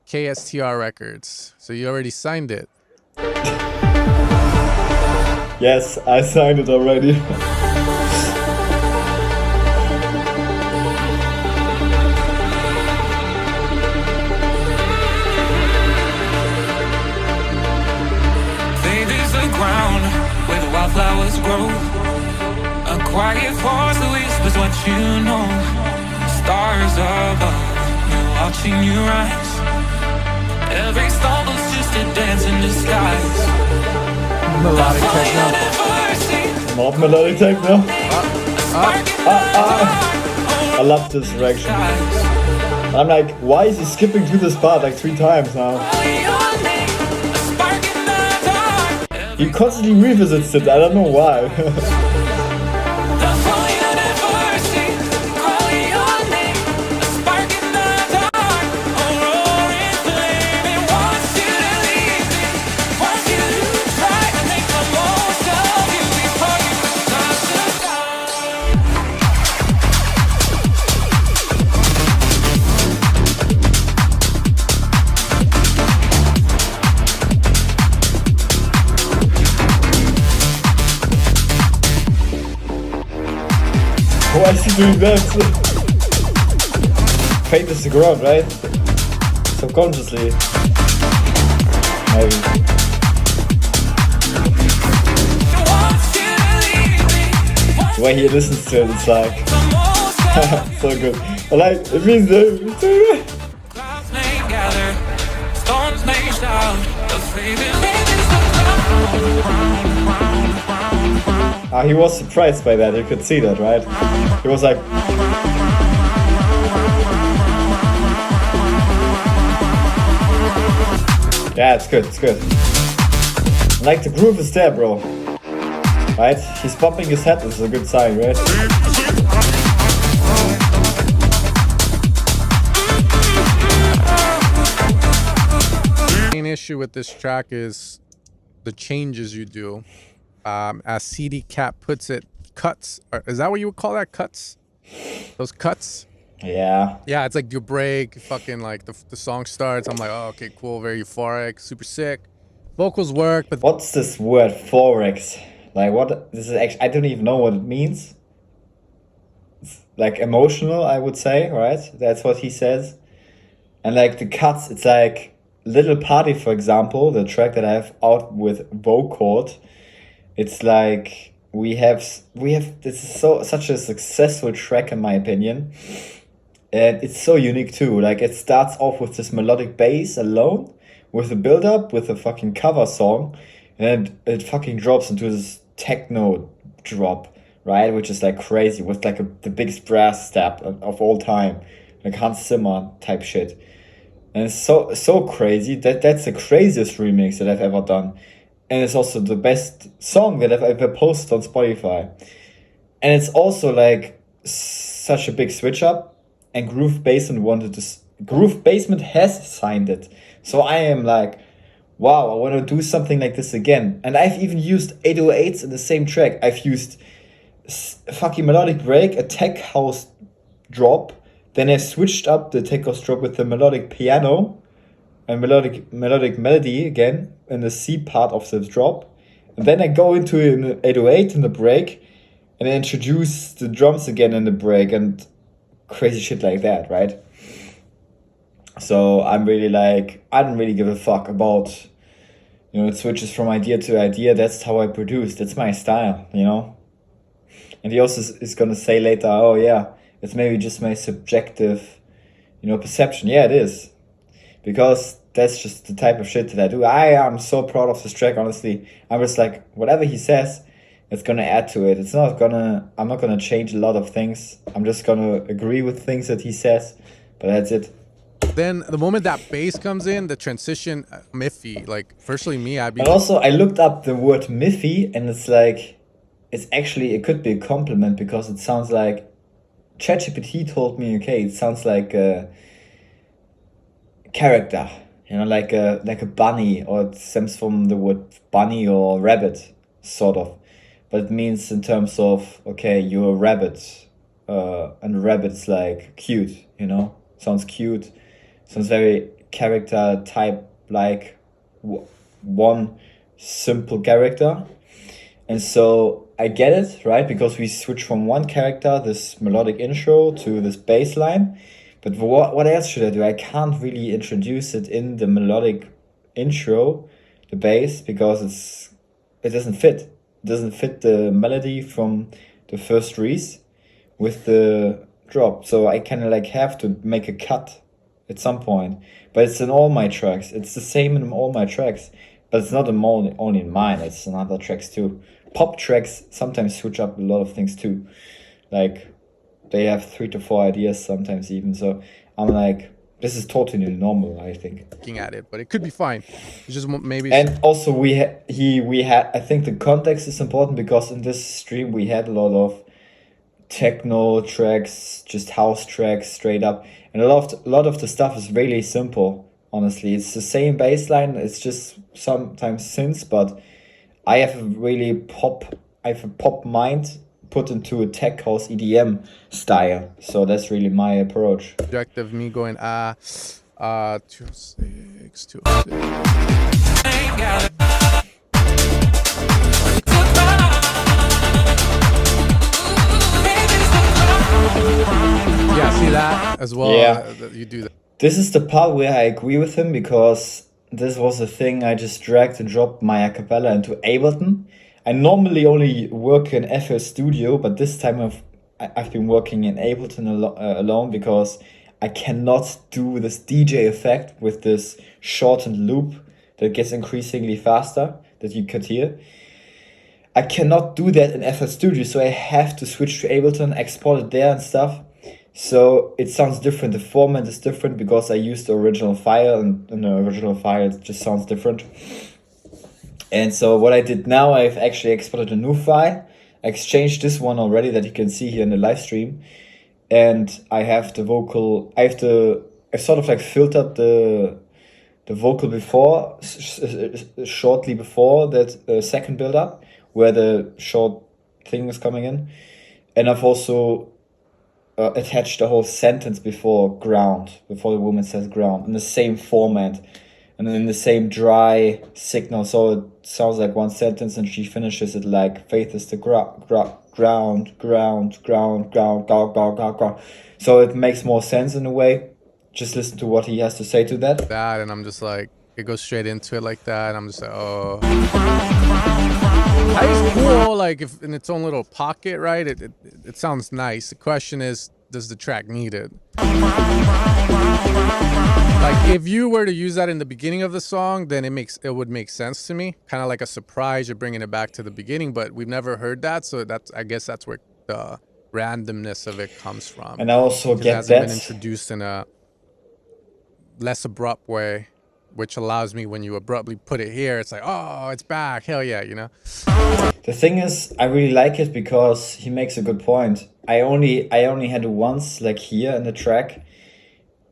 KSTR Records. So you already signed it. Yes, I signed it already. Faith is the ground where the wildflowers grow. A quiet force that whispers what you know. Stars above, you're watching you rise. Every stumble's just a dance in disguise. Melodic techno. Not melodic techno. I love this direction. I'm like, why is he skipping through this part like 3 times now? He constantly revisits it, I don't know why. Why is he doing that? Fate is the ground, right? Subconsciously. Maybe. The way he listens to it, it's like so good. I like it means that. Clouds may gather, storms may shout. The faith is He was surprised by that, you could see that, right? He was like... Yeah, it's good, it's good. Like, the groove is there, bro. Right? He's bumping his head, this is a good sign, right? The main issue with this track is the changes you do. As CD Cap puts it, cuts. Is that what you would call that? Cuts? Those cuts? Yeah. Yeah, it's like you break, fucking like the song starts. I'm like, oh, okay, cool, very euphoric, super sick. Vocals work, but What's this word, forex? Like, what? This is actually, I don't even know what it means. It's like emotional, I would say, right? That's what he says. And like the cuts, it's like Little Party, for example, the track that I have out with Vocod. It's like we have this is such a successful track in my opinion, and it's so unique too. Like, it starts off with this melodic bass alone, with a build up, with a fucking cover song, and it fucking drops into this techno drop, right? Which is like crazy, with like the biggest brass step of all time, like Hans Zimmer type shit, and it's so crazy that's the craziest remix that I've ever done. And it's also the best song that I've ever posted on Spotify. And it's also like such a big switch up. And Groove Basement has signed it. So I am like, wow, I want to do something like this again. And I've even used 808s in the same track. I've used fucking melodic break, a tech house drop. Then I switched up the tech house drop with the melodic piano. And melodic melody again in the C part of the drop, and then I go into an 808 in the break, and I introduce the drums again in the break and crazy shit like that, right? So I'm really like, I don't really give a fuck about, it switches from idea to idea. That's how I produce. That's my style, And he also is gonna say later, oh yeah, it's maybe just my subjective, perception. Yeah, it is. Because that's just the type of shit that I do. I am so proud of this track, honestly. I'm just like, whatever he says, it's gonna add to it. I'm not gonna change a lot of things. I'm just gonna agree with things that he says, but that's it. then the moment that bass comes in, the transition, miffy. Like, firstly, me, I'd be. And also, I looked up the word miffy, and it's like, it could be a compliment, because it sounds like, ChatGPT told me, okay, it sounds like a character, like a bunny, or it stems from the word bunny or rabbit, sort of. But it means in terms of, okay, you're a rabbit, and rabbit is like cute, sounds cute, sounds very character type like one simple character. And so I get it, right? Because we switch from one character, this melodic intro, to this bass line. But what else should I do? I can't really introduce it in the melodic intro, the bass, because it doesn't fit. It doesn't fit the melody from the first Reese with the drop. So I kind of like have to make a cut at some point. But it's in all my tracks. It's the same in all my tracks. But it's not only in mine, it's in other tracks too. Pop tracks sometimes switch up a lot of things too. Like, they have 3 to 4 ideas sometimes even. So I'm like, this is totally normal, I think. Looking at it, but it could be fine. It's just maybe. And also we had I think the context is important, because in this stream we had a lot of techno tracks, just house tracks straight up, and a lot of the stuff is really simple. Honestly, it's the same bass line. It's just sometimes synths, but I have a pop mind put into a tech house EDM style. So that's really my approach. Objective me going 206. Yeah, see that as well. Yeah. You do that. This is the part where I agree with him, because this was a thing I just dragged and dropped my acapella into Ableton. I normally only work in FL Studio, but this time I've been working in Ableton alone, because I cannot do this DJ effect with this shortened loop that gets increasingly faster that you could hear. I cannot do that in FL Studio, so I have to switch to Ableton, export it there and stuff. So it sounds different. The format is different because I used the original file, and in the original file it just sounds different. And so what I did now, I've actually exported a new file. I exchanged this one already that you can see here in the live stream. And I have the vocal, I've sort of like filtered the vocal before, shortly before that second build up, where the short thing is coming in. And I've also attached the whole sentence before the woman says ground, in the same format and in the same dry signal. So it sounds like one sentence, and she finishes it like, faith is the ground. So it makes more sense in a way. Just listen to what he has to say to that. And I'm just like, it goes straight into it like that. And I'm just like, oh. It's cool, like, if in its own little pocket, right? It sounds nice. The question is, does the track need it? Like, if you were to use that in the beginning of the song, then it would make sense to me. Kind of like a surprise, you're bringing it back to the beginning, but we've never heard that, so I guess that's where the randomness of it comes from. And I also get that. It hasn't been introduced in a less abrupt way, which allows me, when you abruptly put it here, it's like, oh, it's back, hell yeah, you know? The thing is, I really like it because he makes a good point. I only had it once, like here in the track,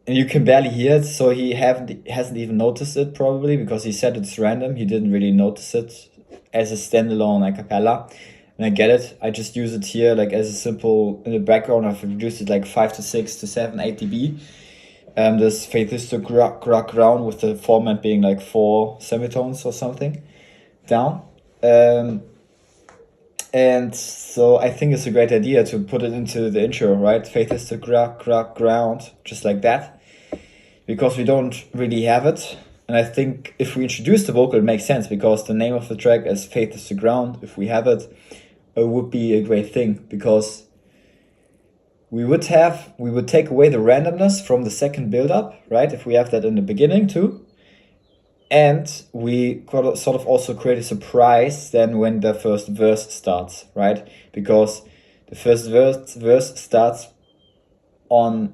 and you can barely hear it, so he hasn't even noticed it, probably, because he said it's random. He didn't really notice it as a standalone a cappella. And I get it. I just use it here like as a simple, in the background. I've reduced it like 5 to 6 to 7, 8 dB. This faith is the ground, with the format being like 4 semitones or something down. And so I think it's a great idea to put it into the intro, right? Faith is the ground, just like that, because we don't really have it. And I think if we introduce the vocal, it makes sense, because the name of the track is Faith is the Ground. If we have it, it would be a great thing, because we would take away the randomness from the second build-up, right? If we have that in the beginning too. And we sort of also create a surprise then when the first verse starts, right? Because the first verse starts on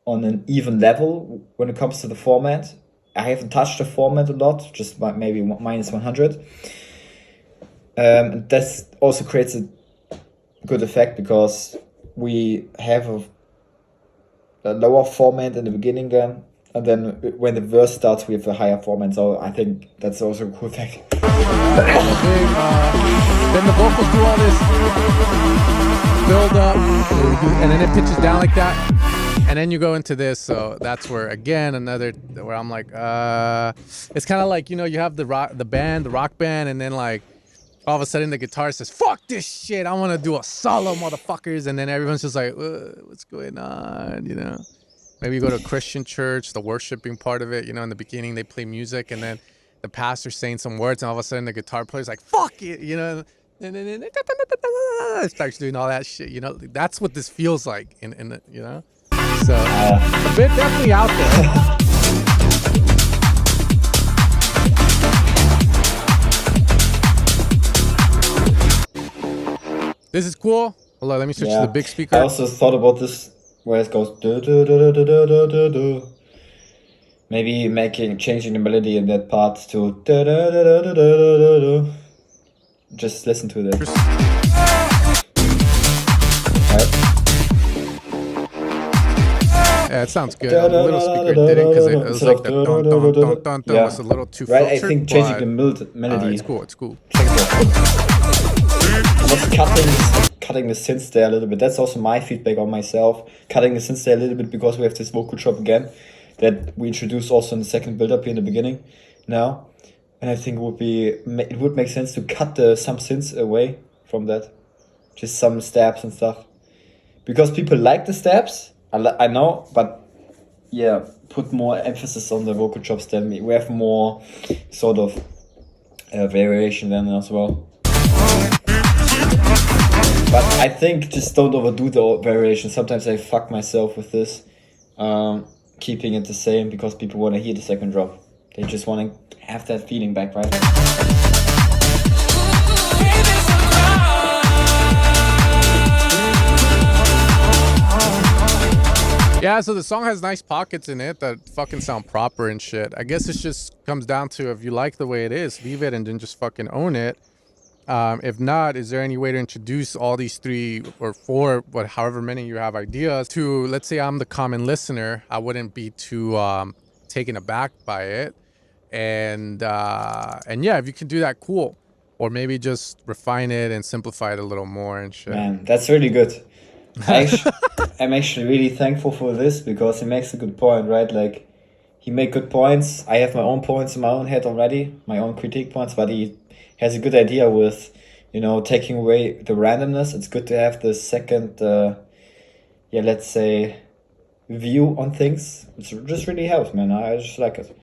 an even level when it comes to the format. I haven't touched the format a lot, just maybe minus 100. And that also creates a good effect, because we have a lower format in the beginning then, and then when the verse starts we have a higher format. So I think that's also a cool effect. Then the vocals do all this build up, and then it pitches down like that, And then you go into this, so that's where again where I'm like, it's kind of like, you know, you have the rock band, and then like all of a sudden the guitar says, "Fuck this shit, I want to do a solo, motherfuckers," and then everyone's just like, "What's going on?" You know. Maybe you go to a Christian church, the worshiping part of it, you know, in the beginning they play music, and then the pastor's saying some words, and all of a sudden the guitar player's like, "Fuck it," you know, and then it starts doing all that shit, you know. That's what this feels like in the, you know. So a bit definitely out there. This is cool. Hold on, let me switch to the big speaker. I also thought about this where it goes do do do do do do do do. Maybe changing the melody in that part to do do do do do do do. Just listen to this. Right? Yeah, it sounds good. The little speaker didn't, because it was like the dun dun dun dun dun was a little too filtered. Right, I think changing the melody. It's cool. It's cool. Just cutting the synths there a little bit. That's also my feedback on myself. Cutting the synths there a little bit because we have this vocal drop again that we introduced also in the second build-up here in the beginning now. And I think it would make sense to cut some synths away from that. Just some stabs and stuff. Because people like the stabs, I know, but yeah, put more emphasis on the vocal chops than me. We have more sort of variation then as well. But I think just don't overdo the variation. Sometimes I fuck myself with this, keeping it the same because people want to hear the second drop. They just want to have that feeling back, right? Yeah, so the song has nice pockets in it that fucking sound proper and shit. I guess it just comes down to, if you like the way it is, leave it and then just fucking own it. If not, is there any way to introduce all these 3 or 4, however many you have ideas to, let's say I'm the common listener, I wouldn't be too taken aback by it. And yeah, if you can do that, cool. Or maybe just refine it and simplify it a little more and shit. Man, that's really good. I'm actually really thankful for this because he makes a good point, right? Like, he made good points. I have my own points in my own head already, my own critique points, but he has a good idea with, you know, taking away the randomness. It's good to have the second, let's say, view on things. It just really helps, man. I just like it.